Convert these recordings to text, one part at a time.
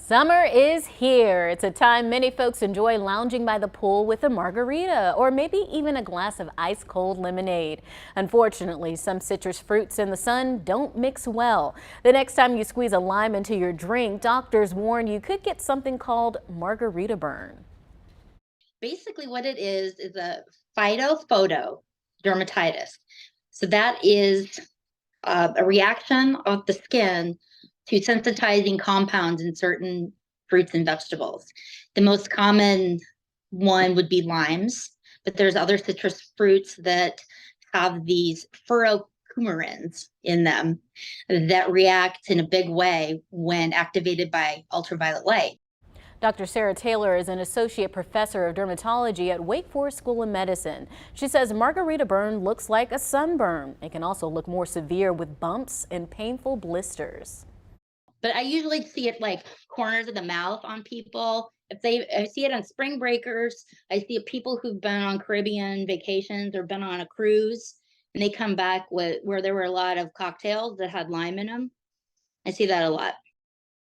Summer is here. It's a time many folks enjoy lounging by the pool with a margarita or maybe even a glass of ice cold lemonade. Unfortunately, some citrus fruits in the sun don't mix well. The next time you squeeze a lime into your drink, doctors warn you could get something called margarita burn. Basically, what it is a phytophotodermatitis. So that is a reaction of the skin to sensitizing compounds in certain fruits and vegetables. The most common one would be limes, but there's other citrus fruits that have these furocumarins in them that react in a big way when activated by ultraviolet light. Dr. Sarah Taylor is an associate professor of dermatology at Wake Forest School of Medicine. She says margarita burn looks like a sunburn. It can also look more severe with bumps and painful blisters. But I usually see it like corners of the mouth on people. I see it on spring breakers. I see it people who've been on Caribbean vacations or been on a cruise, and they come back with where there were a lot of cocktails that had lime in them. I see that a lot.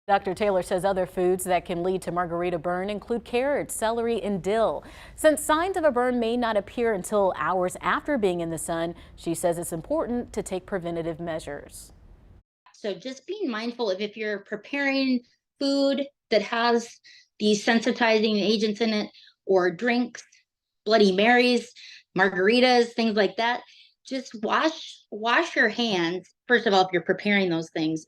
Dr. Taylor says other foods that can lead to margarita burn include carrots, celery, and dill. Since signs of a burn may not appear until hours after being in the sun, she says it's important to take preventative measures. So just being mindful of if you're preparing food that has these sensitizing agents in it, or drinks, Bloody Marys, margaritas, things like that, just wash your hands, first of all, if you're preparing those things.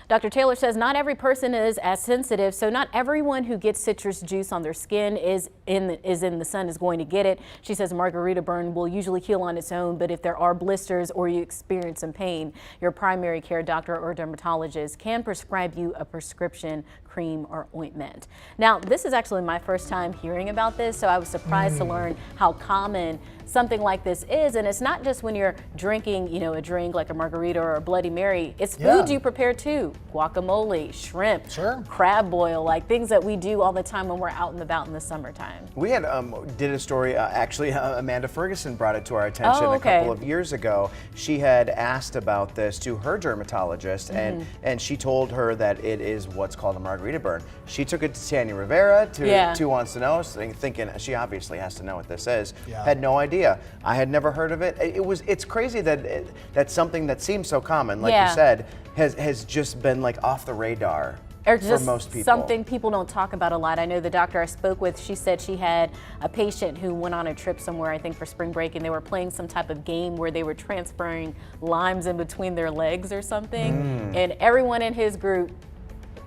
Dr. Taylor says not every person is as sensitive, so not everyone who gets citrus juice on their skin is in the sun is going to get it. She says margarita burn will usually heal on its own, but if there are blisters or you experience some pain, your primary care doctor or dermatologist can prescribe you a prescription cream or ointment. Now, this is actually my first time hearing about this, so I was surprised to learn how common something like this is. And it's not just when you're drinking, a drink like a margarita or a Bloody Mary. It's food you prepare too. Guacamole, shrimp, crab boil, like things that we do all the time when we're out and about in the summertime. We had did a story, actually Amanda Ferguson brought it to our attention a couple of years ago. She had asked about this to her dermatologist, and she told her that it is what's called a margarita burn. She took it to Tanya Rivera, to Wants to Know, thinking she obviously has to know what this is. Had no idea. I had never heard of it. It's crazy that that's something that seems so common, like you said, has just been like off the radar. Or just for most people. Something people don't talk about a lot. I know the doctor I spoke with, she said she had a patient who went on a trip somewhere, I think for spring break, and they were playing some type of game where they were transferring limes in between their legs or something. And everyone in his group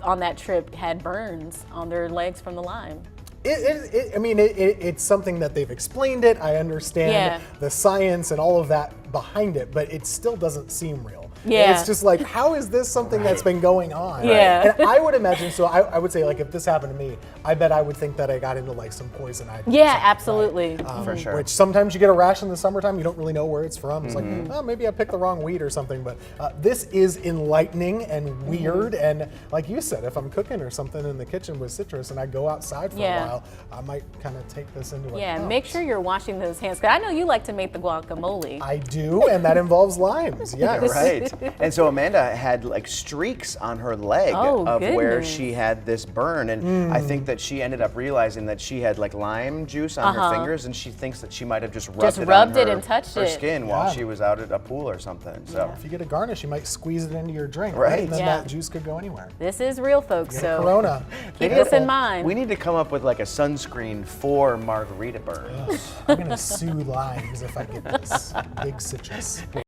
on that trip had burns on their legs from the lime. It's something that they've explained it. I understand the science and all of that behind it, but it still doesn't seem real. It's just like, how is this something that's been going on? And I would imagine, so I would say, like, if this happened to me, I bet I would think that I got into like some poison ivy. Absolutely. For sure. Which sometimes you get a rash in the summertime, you don't really know where it's from. It's like, oh, maybe I picked the wrong weed or something. But this is enlightening and weird. And like you said, if I'm cooking or something in the kitchen with citrus and I go outside for a while, I might kind of take this into account. Make sure you're washing those hands. 'Cause I know you like to make the guacamole. I do, and that involves limes. Right. And so Amanda had like streaks on her leg of where she had this burn, and I think that she ended up realizing that she had like lime juice on her fingers, and she thinks that she might have just rubbed it on and touched her skin while she was out at a pool or something. So if you get a garnish, you might squeeze it into your drink, right? And then that juice could go anywhere. This is real, folks. So Corona. Keep this in mind. We need to come up with like a sunscreen for margarita burns. I'm gonna sue limes if I get this big citrus.